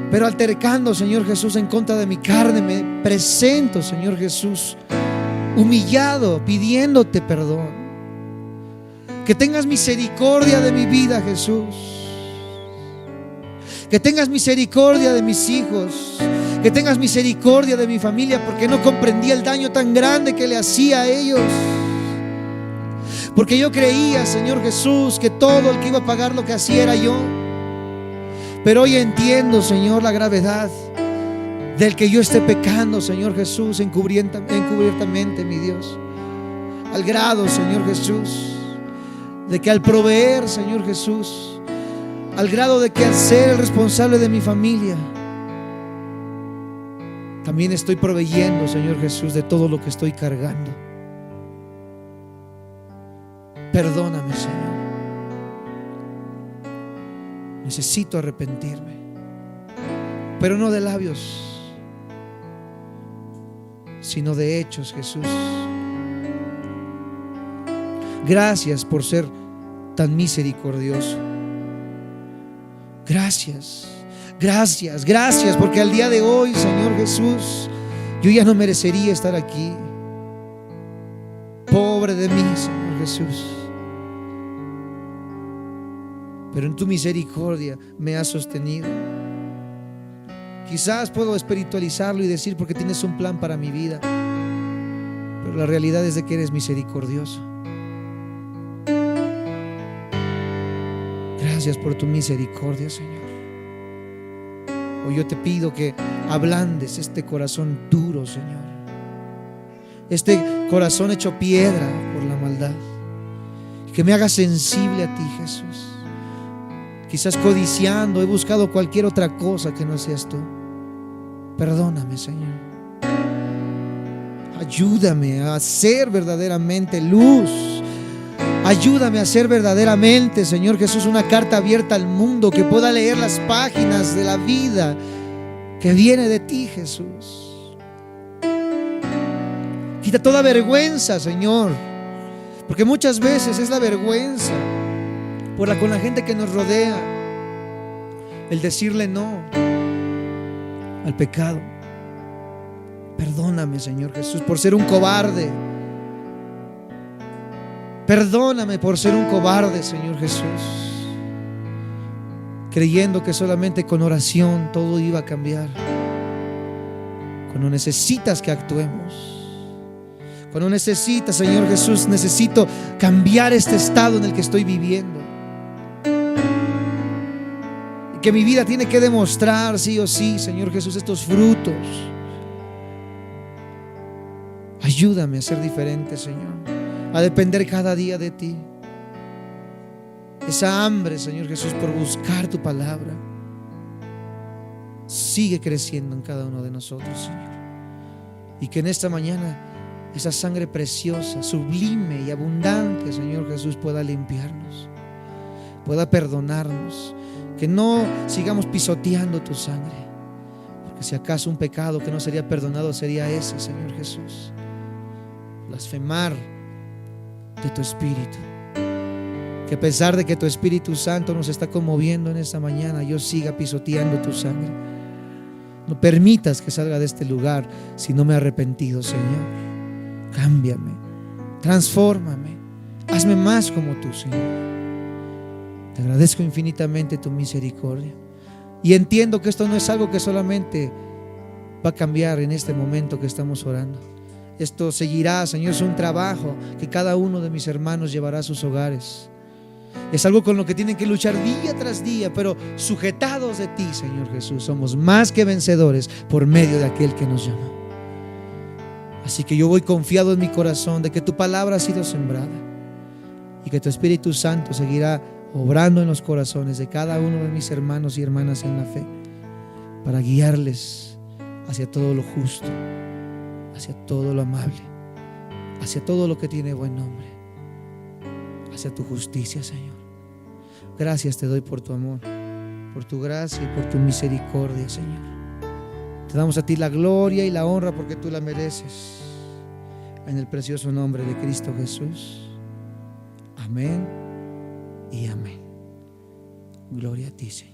Pero altercando, Señor Jesús, en contra de mi carne, me presento, Señor Jesús, humillado, pidiéndote perdón. Que tengas misericordia de mi vida, Jesús. Que tengas misericordia de mis hijos. Que tengas misericordia de mi familia, porque no comprendía el daño tan grande que le hacía a ellos. Porque yo creía, Señor Jesús, que todo el que iba a pagar lo que hacía era yo. Pero hoy entiendo, Señor, la gravedad del que yo esté pecando, Señor Jesús, encubiertamente, mi Dios. Al grado, Señor Jesús, de que al proveer, Señor Jesús, al grado de que al ser el responsable de mi familia, también estoy proveyendo, Señor Jesús, de todo lo que estoy cargando. Perdóname, Señor. Necesito arrepentirme, pero no de labios, sino de hechos, Jesús. Gracias por ser tan misericordioso. Gracias, gracias, gracias, porque al día de hoy, Señor Jesús, yo ya no merecería estar aquí. Pobre de mí, Señor Jesús. Pero en tu misericordia me has sostenido. Quizás puedo espiritualizarlo y decir porque tienes un plan para mi vida, pero la realidad es de que eres misericordioso. Gracias por tu misericordia, Señor. Hoy yo te pido que ablandes este corazón duro, Señor. Este corazón hecho piedra por la maldad. Que me hagas sensible a ti, Jesús. Quizás codiciando, he buscado cualquier otra cosa que no seas tú. Perdóname, Señor. Ayúdame a ser verdaderamente luz. Ayúdame a ser verdaderamente, Señor Jesús, una carta abierta al mundo, que pueda leer las páginas de la vida que viene de ti, Jesús. Quita toda vergüenza, Señor, porque muchas veces es la vergüenza con la gente que nos rodea, el decirle no al pecado. Perdóname, Señor Jesús, por ser un cobarde. Perdóname por ser un cobarde, Señor Jesús, creyendo que solamente con oración todo iba a cambiar. Cuando necesitas que actuemos, cuando necesitas, Señor Jesús, necesito cambiar este estado en el que estoy viviendo, que mi vida tiene que demostrar sí o sí, Señor Jesús, estos frutos. Ayúdame a ser diferente, Señor, a depender cada día de ti. Esa hambre, Señor Jesús, por buscar tu palabra sigue creciendo en cada uno de nosotros, Señor. Y que en esta mañana esa sangre preciosa, sublime y abundante, Señor Jesús, pueda limpiarnos, pueda perdonarnos. Que no sigamos pisoteando tu sangre, porque si acaso un pecado que no sería perdonado sería ese, Señor Jesús: blasfemar de tu Espíritu. Que a pesar de que tu Espíritu Santo nos está conmoviendo en esta mañana, yo siga pisoteando tu sangre. No permitas que salga de este lugar si no me he arrepentido, Señor. Cámbiame, transfórmame, hazme más como tú, Señor. Te agradezco infinitamente tu misericordia, y entiendo que esto no es algo que solamente va a cambiar en este momento que estamos orando. Esto seguirá, Señor, es un trabajo que cada uno de mis hermanos llevará a sus hogares. Es algo con lo que tienen que luchar día tras día, pero sujetados de ti, Señor Jesús, somos más que vencedores por medio de aquel que nos llama. Así que yo voy confiado en mi corazón de que tu palabra ha sido sembrada y que tu Espíritu Santo seguirá obrando en los corazones de cada uno de mis hermanos y hermanas en la fe, para guiarles hacia todo lo justo, hacia todo lo amable, hacia todo lo que tiene buen nombre, hacia tu justicia, Señor. Gracias te doy por tu amor, por tu gracia y por tu misericordia, Señor. Te damos a ti la gloria y la honra porque tú la mereces. En el precioso nombre de Cristo Jesús. Amén y amén. Gloria a ti, Señor.